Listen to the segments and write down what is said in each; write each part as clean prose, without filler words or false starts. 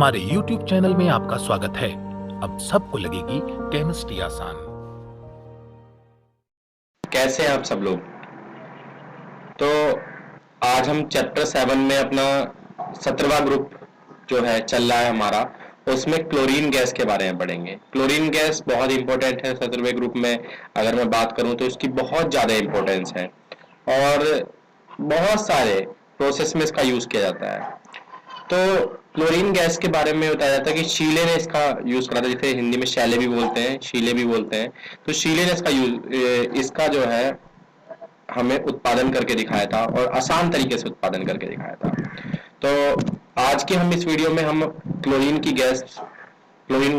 हमारे YouTube channel में आपका स्वागत है। अब सबको लगेगी केमिस्ट्री आसान। कैसे हैं आप सब लोग। तो आज हम चैप्टर 7 में अपना 17वां ग्रुप जो है चल रहा है हमारा, उसमें क्लोरीन गैस के बारे में पढ़ेंगे। क्लोरीन गैस बहुत इंपॉर्टेंट है 17वें ग्रुप में। अगर मैं बात करूं तो इसकी बहुत ज़्यादा इंपॉर्टेंस है और बहुत सारे प्रोसेस में इसका यूज़ किया जाता है। तो क्लोरीन गैस के बारे में बताया जाता है कि शीले ने इसका यूज करा था, जिसे हिंदी में शैले भी बोलते हैं, शीले भी बोलते हैं। तो शीले ने इसका जो है हमें उत्पादन करके दिखाया था और आसान तरीके से उत्पादन करके दिखाया था। तो आज के हम इस वीडियो में हम क्लोरीन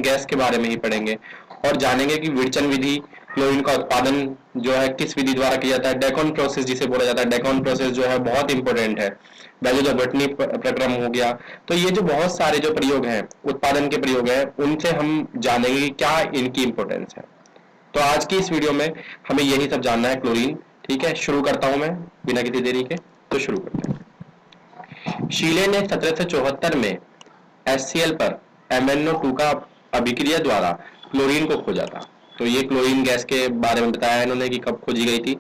गैस के बारे में ही पढ़ेंगे और जानेंगे कि विरचन विधि, क्लोरीन का उत्पादन जो है किस विधि द्वारा किया जाता है। डेकोन प्रोसेस जिसे बोला जाता है, डेकोन प्रोसेस जो है बहुत इंपॉर्टेंट है। वैल्यूजोबटनी प्रक्रम हो गया। तो ये जो बहुत सारे जो प्रयोग हैं, उत्पादन के प्रयोग हैं, उनसे हम जानेंगे कि क्या इनकी इंपॉर्टेंस है। तो आज की इस वीडियो में हमें यही सब जानना है क्लोरीन। ठीक है, शुरू करता हूं मैं बिना किसी देरी के। तो शुरू करते हैं। शीले ने 1774 में HCl पर MnO2 का अभिक्रिया द्वारा क्लोरीन को खोजा था। तो ये क्लोरीन गैस के बारे में बताया इन्होंने कि कब खोजी गई थी।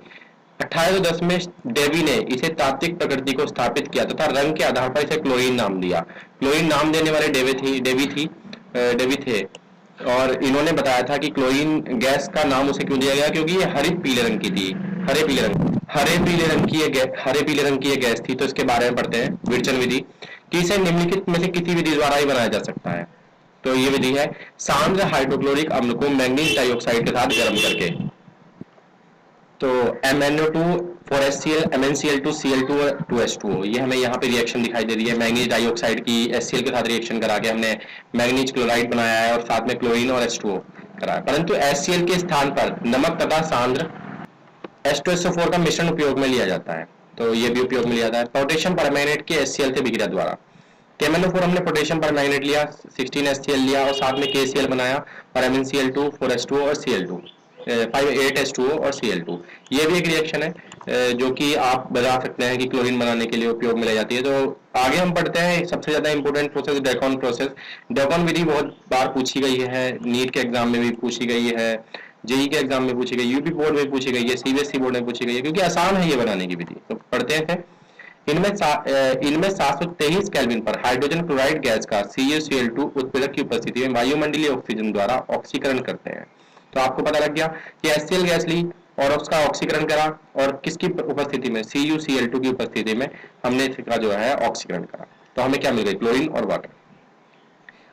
1810 में डेवी ने इसे तात्विक प्रकृति को स्थापित किया तथा रंग के आधार पर इसे क्लोरीन नाम दिया। क्लोरीन नाम देने वाले डेवी थे और इन्होंने बताया था कि क्लोरीन गैस का नाम उसे क्यों दिया गया, क्योंकि ये हरित पीले रंग की थी। हरे पीले रंग की ये गैस थी। तो इसके बारे में पढ़ते हैं। विरचन विधि कि इसे निम्नलिखित में से किसी विधि द्वारा ही बनाया जा सकता है। तो ये विधि है सांद्र हाइड्रोक्लोरिक अम्ल को मैंगनीज डाइऑक्साइड के साथ गर्म करके। तो MnO2 4HCl MnCl2 Cl2 2H2O, ये हमें यहाँ पे रिएक्शन दिखाई दे रही है। मैंगनीज डाइऑक्साइड की HCl के साथ रिएक्शन करा के हमने मैंगनीज क्लोराइड बनाया है और साथ में क्लोरीन और H2O करा है। परंतु HCl के स्थान पर नमक तथा सांद्र H2SO4 का मिश्रण उपयोग में लिया जाता है। तो ये भी उपयोग में लिया जाता है पोटेशियम परमैंगनेट के HCl से विक्रिया द्वारा। KMnO4 हमने पोटेशियम परमैंगनेट लिया, 16HCl लिया और साथ में KCl बनाया और MnCl2 4H2O और Cl2 8H2O और Cl2। ये भी एक रिएक्शन है जो कि आप बता सकते हैं कि क्लोरीन बनाने के लिए उपयोग में लाई जाती है। तो आगे हम पढ़ते हैं सबसे ज्यादा इंपॉर्टेंट प्रोसेस डेकोन प्रोसेस। डेकोन विधि बहुत बार पूछी गई है, नीट के एग्जाम में भी पूछी गई है, जेई के एग्जाम में पूछी गई, यूपी बोर्ड में पूछी गई है, CBSE बोर्ड में पूछी गई है, क्योंकि आसान है ये बनाने की विधि। तो पढ़ते हैं। इनमें 723 केल्विन पर हाइड्रोजन क्लोराइड गैस का CuCl2 उत्प्रेरक की उपस्थिति में वायुमंडलीय ऑक्सीजन द्वारा ऑक्सीकरण करते हैं। तो आपको पता लग गया कि HCl गैस ली और उसका ऑक्सीकरण करा और किसकी उपस्थिति में, CuCl2 की उपस्थिति में हमने इसका जो है ऑक्सीकरण करा। तो हमें क्या मिल गई, क्लोरीन और वाटर।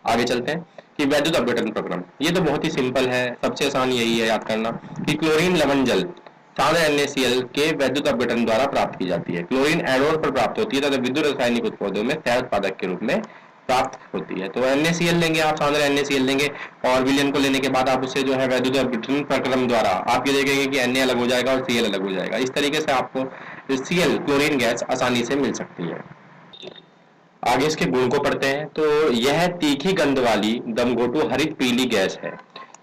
आगे चलते हैं कि वैद्युत अपघटन प्रक्रम। ये तो बहुत ही सिंपल है, सबसे आसान यही है याद करना कि क्लोरीन लवण जल सांद्र NaCl के वैद्युत अपघटन द्वारा प्राप्त की जाती है। क्लोरीन एनोड पर प्राप्त होती है तथा विद्युत रासायनिक उत्पादों में सह उत्पादक के रूप में प्राप्त होती है। तो NaCl लेंगे आप, सांद्र NaCl लेंगे और विलयन को लेने के बाद आप उसे जो है वैद्युत अपघटन प्रक्रम द्वारा आप ये देखेंगे कि Na अलग हो जाएगा और Cl अलग हो जाएगा। इस तरीके से आपको Cl क्लोरीन गैस आसानी से मिल सकती है। आगे इसके गुण को पढ़ते हैं। तो यह तीखी गंध वाली दमघोटू हरित पीली गैस है।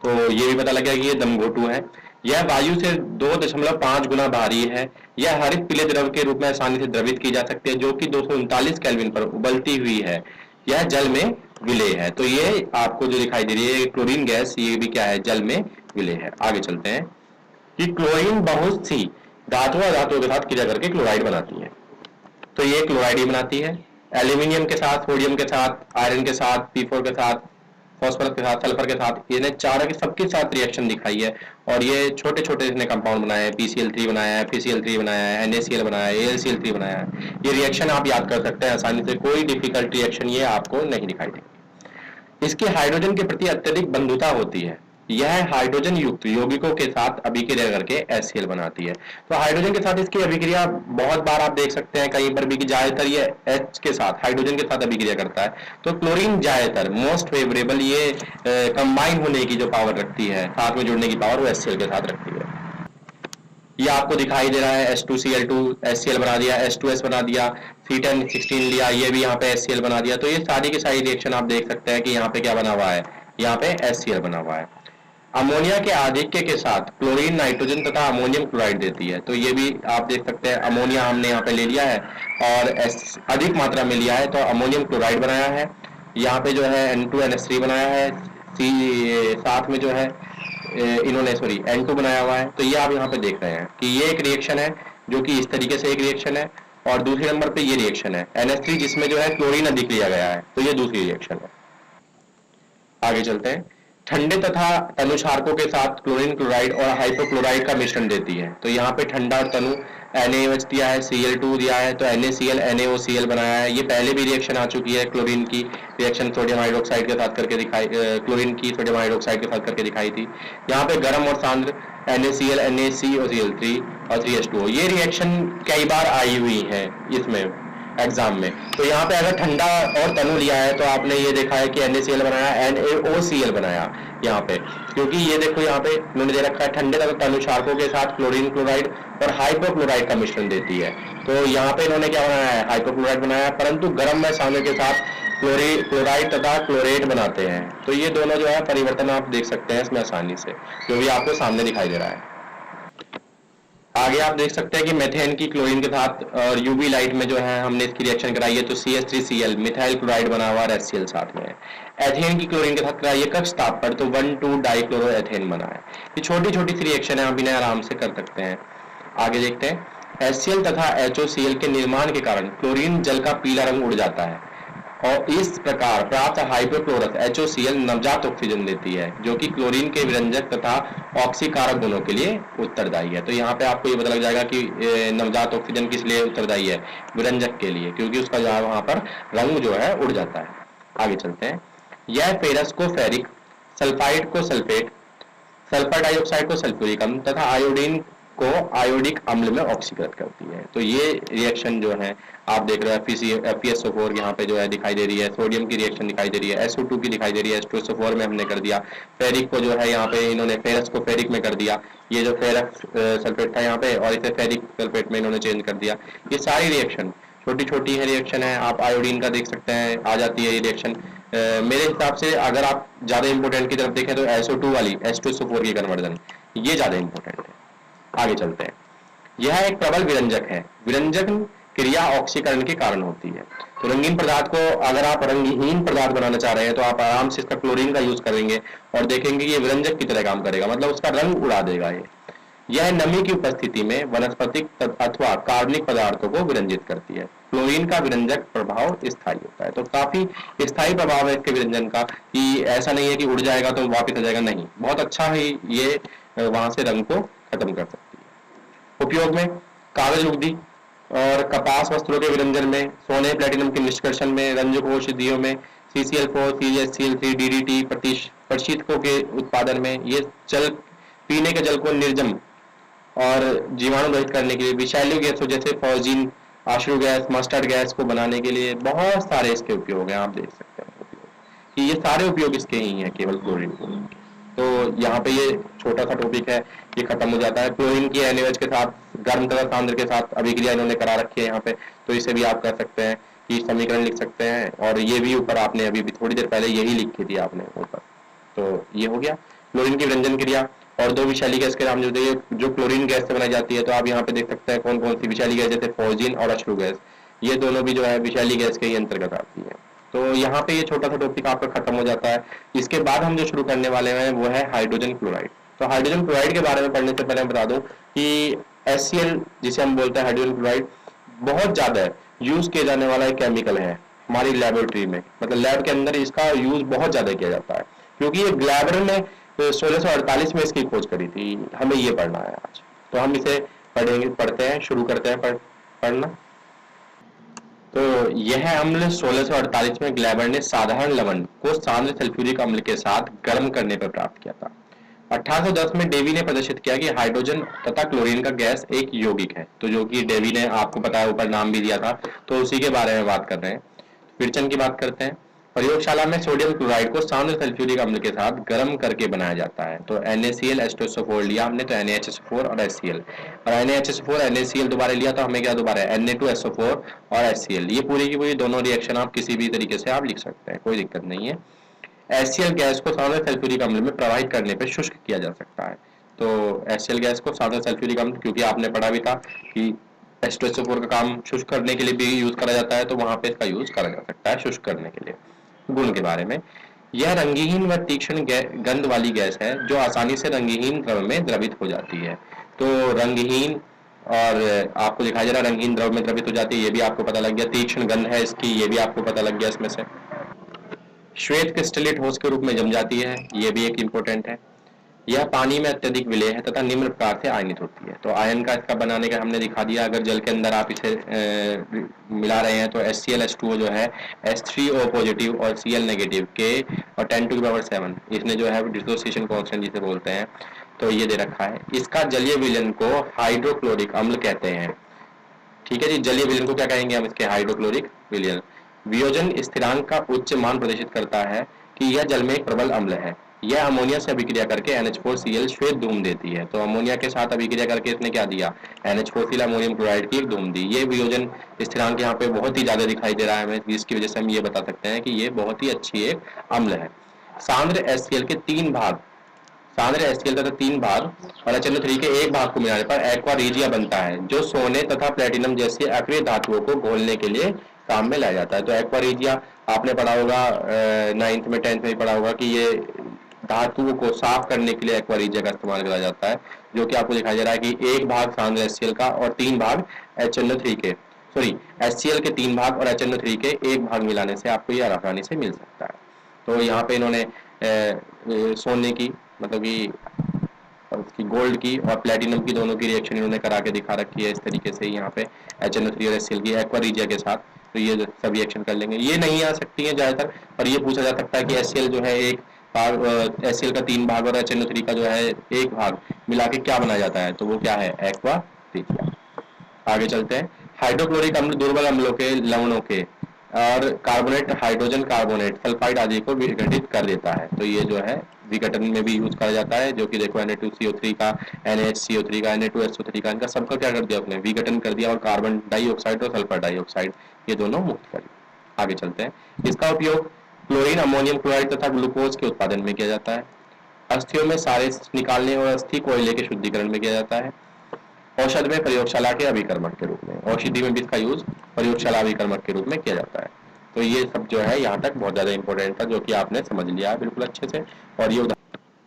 तो ये भी पता लगा कि ये दमघोटू है। यह वायु से 2.5 गुना भारी है। यह हरित पीले द्रव के रूप में आसानी से द्रवित की जा सकती है, जो कि 239 केल्विन पर उबलती हुई है। यह जल में विलेय है। तो ये आपको जो दिखाई दे रही है क्लोरीन गैस, ये भी क्या है, जल में विलेय है। आगे चलते हैं कि क्लोरीन बहुत सी धातुओं के साथ क्रिया करके क्लोराइड बनाती है। तो ये क्लोराइड ही बनाती है। एल्यूमिनियम के साथ, सोडियम के साथ, आयरन के साथ, P4 के साथ, फॉस्फोरस के साथ, सल्फर के साथ, ये चारों के सबके साथ रिएक्शन दिखाई है और ये छोटे छोटे इसने कंपाउंड बनाए हैं। PCl3 बनाया है, FeCl3 बनाया है, NaCl बनाया है, AlCl3 बनाया है। ये रिएक्शन आप याद कर सकते हैं आसानी से, कोई डिफिकल्ट रिएक्शन ये आपको नहीं दिखाई देगी। इसकी हाइड्रोजन के प्रति अत्यधिक बंधुता होती है। यह हाइड्रोजन युक्त यौगिकों के साथ अभिक्रिया करके HCl बनाती है। तो हाइड्रोजन के साथ इसकी अभिक्रिया बहुत बार आप देख सकते हैं कहीं पर भी कि ज्यादातर ये H के साथ, हाइड्रोजन के साथ अभिक्रिया करता है। तो क्लोरीन ज्यादातर मोस्ट फेवरेबल ये कंबाइन होने की जो पावर रखती है, साथ में जुड़ने की पावर, वो HCl के साथ रखती है। ये आपको दिखाई दे रहा है H2Cl2 HCl बना दिया, H2S बना दिया, C1016 लिया, ये भी यहाँ पे HCl बना दिया। तो ये सारी की सारी रिएक्शन आप देख सकते हैं कि यहाँ पे क्या बना हुआ है, यहाँ पे HCl बना हुआ है। अमोनिया के आधिक्य के साथ क्लोरीन नाइट्रोजन तथा अमोनियम क्लोराइड देती है। तो ये भी आप देख सकते हैं, अमोनिया हमने यहाँ पे ले लिया है और अधिक मात्रा में लिया है तो अमोनियम क्लोराइड बनाया है। यहाँ पे जो है N2NH3 बनाया है, साथ में जो है इन्होंने सॉरी N2 बनाया हुआ है। तो ये आप यहाँ पे देख रहे हैं कि ये एक रिएक्शन है जो कि इस तरीके से एक रिएक्शन है, और दूसरे नंबर पे ये रिएक्शन है NH3 जिसमें जो है क्लोरीन अधिक लिया गया है, तो ये दूसरी रिएक्शन है। आगे चलते हैं। ठंडे तथा तनु क्षारकों के साथ क्लोरीन क्लोराइड और हाइपोक्लोराइड का मिश्रण देती है। तो यहाँ पे ठंडा और तनु NaOH दिया है, Cl2 दिया है, तो NaCl NaOCl बनाया है। ये पहले भी रिएक्शन आ चुकी है, क्लोरीन की रिएक्शन सोडियम हाइड्रोक्साइड के साथ करके दिखाई, क्लोरीन की सोडियम हाइड्रोक्साइड के साथ करके दिखाई थी। यहाँ पे गर्म और सांद्र NaCl NaCO3 और 3H2O, ये रिएक्शन कई बार आई हुई है इसमें एग्जाम में। तो यहाँ पे अगर ठंडा और तनु लिया है तो आपने ये देखा है कि NaCl बनाया, NaOCl बनाया यहाँ पे, क्योंकि ये देखो यहाँ पे उन्होंने दे रखा है ठंडे तथा तनु क्षारकों के साथ क्लोरीन क्लोराइड और हाइपोक्लोराइड का मिश्रण देती है। तो यहाँ पे इन्होंने क्या बनाया है, हाइपोक्लोराइड बनाया है, परंतु गर्म में सांद्र के साथ क्लोराइड तथा क्लोरेट बनाते हैं। तो ये दोनों जो है परिवर्तन आप देख सकते हैं इसमें आसानी से, जो भी आपको सामने दिखाई दे रहा है। आगे आप देख सकते हैं कि मेथेन की क्लोरीन के साथ और यूवी लाइट में जो है हमने इसकी रिएक्शन कराई है, तो CH3Cl मिथाइल क्लोराइड बना हुआ, HCl साथ में है। एथेन की क्लोरीन के साथ कराई है कक्ष ताप पर, तो 1,2 डाइक्लोरोएथेन बना है। ये छोटी छोटी सी रिएक्शन है, आप इन्हें आराम से कर सकते हैं। आगे देखते हैं। HCl तथा HOCl के निर्माण के कारण क्लोरीन जल का पीला रंग उड़ जाता है, और इस प्रकार प्राप्त हाइपोक्लोरस HOCl नवजात ऑक्सीजन देती है, जो कि क्लोरीन के विरंजक तथा ऑक्सीकारक गुणों के लिए उत्तरदायी है। तो यहाँ पे आपको ये पता लग जाएगा कि नवजात ऑक्सीजन किस लिए उत्तरदायी है, विरंजक के लिए, क्योंकि उसका जो है वहां पर रंग जो है उड़ जाता है। आगे चलते हैं। यह फेरस को फेरिक, सल्फाइड को सल्फेट, सल्फर डाइऑक्साइड को सल्फ्यूरिक अम्ल तथा आयोडीन को आयोडिक अम्ल में ऑक्सीकृत करती है। तो ये रिएक्शन जो है आप देख रहे हैं, FeSO4 यहाँ पे जो है दिखाई दे रही है, सोडियम की रिएक्शन दिखाई दे रही है, SO2 की दिखाई दे रही है, H2SO4 में हमने कर दिया, फेरिक को जो है यहाँ पे इन्होंने फेरस को फेरिक में कर दिया, ये जो फेरस सल्फेट था यहाँ पे और इसे फेरिक सल्फेट में इन्होंने चेंज कर दिया। ये सारी रिएक्शन छोटी छोटी है रिएक्शन है। आप आयोडीन का देख सकते हैं, आ जाती है ये रिएक्शन। मेरे हिसाब से अगर आप ज्यादा इंपोर्टेंट की तरफ देखें तो SO2 वाली H2SO4 की कन्वर्जन, ये ज्यादा इंपोर्टेंट है। आगे चलते हैं। यह एक प्रबल विरंजक है, विरंजन क्रिया ऑक्सीकरण के कारण होती है। तो रंगीन पदार्थ को अगर आप रंगहीन पदार्थ बनाना चाह रहे हैं तो आप आराम से इसका क्लोरीन का यूज करेंगे और देखेंगे ये विरंजक की तरह काम करेगा, मतलब उसका रंग उड़ा देगा ये। यह नमी की उपस्थिति में वनस्पतिक अथवा कार्बनिक पदार्थों को विरंजित करती है। क्लोरीन का विरंजक प्रभाव स्थायी होता है, तो काफी स्थायी प्रभाव है इसके विरंजन का, कि ऐसा नहीं है कि उड़ जाएगा तो वापस आ जाएगा, नहीं, बहुत अच्छा है ये वहां से रंग को खत्म कर सकती है। उपयोग में कागज लुगदी और कपास वस्त्रों के विरंजन में, सोने प्लेटिनम के निष्कर्षण में, रंजक औषधियों में, CCl4 CHCl3 DDT प्रशीतकों के उत्पादन में, ये जल पीने के जल को निर्जम और जीवाणु रहित करने के लिए, विषैली गैसों जैसे फॉर्जिन, आश्रु गैस, मस्टर्ड गैस को बनाने के लिए बहुत सारे इसके उपयोग हैं। आप देख सकते हैं कि ये सारे उपयोग इसके ही हैं केवल क्लोरीन को। तो यहाँ पे ये छोटा सा टॉपिक है, ये खत्म हो जाता है। क्लोरीन की NaOH के साथ गर्म तथा सांद्र के साथ अभिक्रिया इन्होंने करा रखी है यहाँ पे, तो इसे भी आप कर सकते हैं कि समीकरण लिख सकते हैं, और ये भी ऊपर आपने अभी भी थोड़ी देर पहले यही लिखी थी आपने ऊपर। तो ये हो गया क्लोरीन की विरंजन क्रिया। और दो विषैली गैस के नाम जो क्लोरीन गैस से बनाई जाती है, तो आप यहाँ पे देख सकते हैं कौन कौन सी विषैली गैस, जैसे फॉर्जिन और अश्रु गैस, ये दोनों भी जो है विषैली गैस के ही अंतर्गत आती है। तो यहाँ पे ये छोटा सा टॉपिक आपका खत्म हो जाता है। इसके बाद हम जो शुरू करने वाले हैं वो है हाइड्रोजन क्लोराइड। तो हाइड्रोजन क्लोराइड के बारे में पढ़ने से पहले मैं बता दूं कि HCl जिसे हम बोलते हैं हाइड्रोजन क्लोराइड, बहुत ज्यादा यूज किया जाने वाला एक केमिकल है हमारी लेबोरेटरी में, मतलब लैब के अंदर इसका यूज बहुत ज्यादा किया जाता है, क्योंकि ये ग्लैबर ने 1648 में इसकी खोज करी थी। हमें ये पढ़ना है आज, तो हम इसे पढ़ते हैं, शुरू करते हैं पढ़ना। तो यह अम्ल 1648 में ग्लैबर ने साधारण लवण को सांद्र सल्फ्यूरिक अम्ल के साथ गर्म करने पर प्राप्त किया था। 1810 में डेवी ने प्रदर्शित किया कि हाइड्रोजन तथा क्लोरीन का गैस एक यौगिक है, तो जो कि डेवी ने आपको पता है ऊपर नाम भी दिया था, तो उसी के बारे में बात कर रहे हैं। विरचन की बात करते हैं। प्रयोगशाला में सोडियम क्लोराइड को सांद्र सल्फ्यूरिक अम्ल के साथ गर्म करके बनाया जाता है। तो NaCl H2SO4 लिया हमने, तो NaHSO4 और HCl, और NaHSO4 NaCl दोबारा लिया, तो हमें क्या दोबारा Na2SO4 और HCl। ये पूरी की पूरी दोनों रिएक्शन आप किसी भी तरीके से आप लिख सकते हैं, कोई दिक्कत नहीं है। HCl गैस को सांद्र सल्फ्यूरिक अम्ल में प्रवाहित करने पर शुष्क किया जा सकता है। तो HCl गैस को सांद्र सल्फ्यूरिक अम्ल, क्योंकि आपने पढ़ा भी था कि H2SO4 का काम शुष्क करने के लिए भी यूज करा जाता है, तो वहां पे इसका यूज करा जा सकता है शुष्क करने के लिए। गुण के बारे में। यह रंगहीन व तीक्ष्ण गंध वाली गैस है जो आसानी से रंगहीन द्रव में द्रवित हो जाती है। तो रंगहीन और आपको दिखाई दे रहा है रंगीन द्रव में द्रवित हो जाती है, ये भी आपको पता लग गया। तीक्ष्ण गंध है इसकी, ये भी आपको पता लग गया इसमें से। श्वेत क्रिस्टलीय ठोस के रूप में जम जाती है, ये भी एक इंपॉर्टेंट है। यह पानी में अत्यधिक विलेय है तथा निम्न प्रकार से आयनित होती है। तो आयन का इसका बनाने का हमने दिखा दिया। अगर जल के अंदर आप इसे मिला रहे हैं तो HCl जो है H3O पॉजिटिव और Cl नेगेटिव के और 10⁻⁷ इसने जो है डिसोसिएशन कांस्टेंट जिसे बोलते हैं, तो ये दे रखा है। इसका जलीय विलयन को हाइड्रोक्लोरिक अम्ल कहते हैं। ठीक है जी, जलीय विलयन को क्या कहेंगे हम, इसके हाइड्रोक्लोरिक विलयन। वियोजन स्थिरांक का उच्च मान प्रदर्शित करता है कि यह जल में एक प्रबल अम्ल है। यह अमोनिया से अभिक्रिया करके NH4Cl श्वेत धूम देती है। तो अमोनिया के साथ अभिक्रिया करके इसने क्या दिया, NH4Cl अमोनियम क्लोराइड की एक धूम दी। ये वियोजन स्थिरांक यहाँ पे बहुत ही ज्यादा दिखाई दे रहा है हमें, जिसकी वजह से हम ये बता सकते हैं कि ये बहुत ही अच्छी एक अम्ल है। सांद्र HCl के 3 भाग, सांद्र HCl तथा 3 भाग और HNO3 के 1 भाग को मिलाने पर एक्वा रीजिया बनता है, जो सोने तथा प्लेटिनम जैसी अक्रिय धातुओं को घोलने के लिए काम में लाया जाता है। तो एक्वा रीजिया आपने पढ़ा होगा 9th में 10th में पढ़ा होगा कि ये धातुओं को साफ करने के लिए एक्वा रीजिया का इस्तेमाल किया जाता है, जो कि आपको दिखाई दे रहा है कि 1 भाग सांद्र HCl का और 3 भाग HNO3 के, सॉरी HCl के 3 भाग और HNO3 के 1 भाग मिलाने से आपको ये आसानी से मिल सकता है। तो यहाँ पे इन्होंने सोने की मतलब कि उसकी गोल्ड की और प्लेटिनम की दोनों की रिएक्शन इन्होंने करा के दिखा रखी है इस तरीके से यहाँ पे HNO3 और HCl की एक्वा रीजिया के साथ। तो ये सब रिएक्शन कर लेंगे, ये नहीं आ सकती है ज्यादातर, और ये पूछा जा सकता है कि HCl जो है 1 भाग, HCl का 3 भाग और HNO3 का जो है 1 भाग मिला के क्या बनाया जाता है, तो वो क्या है, एक्वा रीजिया। आगे चलते हैं। हाइड्रोक्लोरिक अम्ल दुर्बल अम्लों के लवणों के और कार्बोनेट, हाइड्रोजन कार्बोनेट, सल्फाइड आदि को विघटित कर देता है। तो ये जो है विघटन में भी यूज करा जाता है, जो कि देखो Na2CO3 का, NaHCO3 का, Na2SO3 का, इनका सबका क्या कर दिया अपने, विघटन कर दिया और कार्बन डाइऑक्साइड और सल्फर डाइऑक्साइड ये दोनों मुक्त कर दिया। आगे चलते हैं। इसका उपयोग क्लोरीन, अमोनियम क्लोराइड तथा ग्लूकोज के उत्पादन में किया जाता है। अस्थियों में सारे निकालने और अस्थि कोयले के शुद्धिकरण में किया जाता है। औषध में प्रयोगशाला के अभिकर्मक के रूप में, औषधि में भी इसका यूज प्रयोगशाला अभिकर्मक के रूप में किया जाता है। तो ये सब जो है यहाँ तक बहुत ज्यादा इंपॉर्टेंट था, जो कि आपने समझ लिया है बिल्कुल अच्छे से। और ये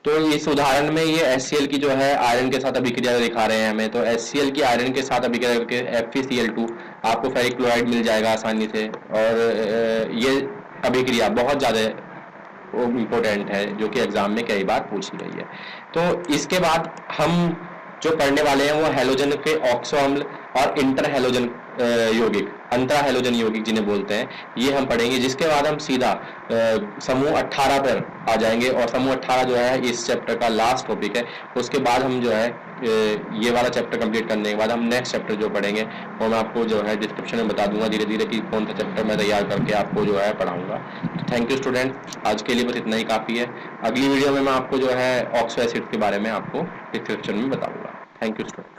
तो इस उदाहरण में ये HCl की जो है आयरन के साथ अभिक्रिया दिखा रहे हैं हमें। तो HCl की आयरन के साथ अभिक्रिया करके FeCl2 आपको फेरिक क्लोराइड मिल जाएगा आसानी से। और ये अभिक्रिया बहुत ज्यादा इम्पोर्टेंट है, जो कि एग्जाम में कई बार पूछी गई है। तो इसके बाद हम जो पढ़ने वाले हैं वो हैलोजन के ऑक्सो अम्ल और इंटर हैलोजन यौगिक, अंतरा हैलोजन यौगिक जिन्हें बोलते हैं, ये हम पढ़ेंगे। जिसके बाद हम सीधा समूह 18 पर आ जाएंगे, और समूह 18 जो है इस चैप्टर का लास्ट टॉपिक है। उसके बाद हम जो है ये वाला चैप्टर कंप्लीट करने के बाद हम नेक्स्ट चैप्टर जो पढ़ेंगे वो मैं आपको जो है डिस्क्रिप्शन में बता दूंगा धीरे धीरे कि कौन सा चैप्टर मैं तैयार करके आपको जो है पढ़ाऊंगा। तो थैंक यू स्टूडेंट, आज के लिए बस इतना ही काफ़ी है। अगली वीडियो में मैं आपको जो है ऑक्सो एसिड के बारे में आपको डिस्क्रिप्शन में बताऊंगा। Thank you student.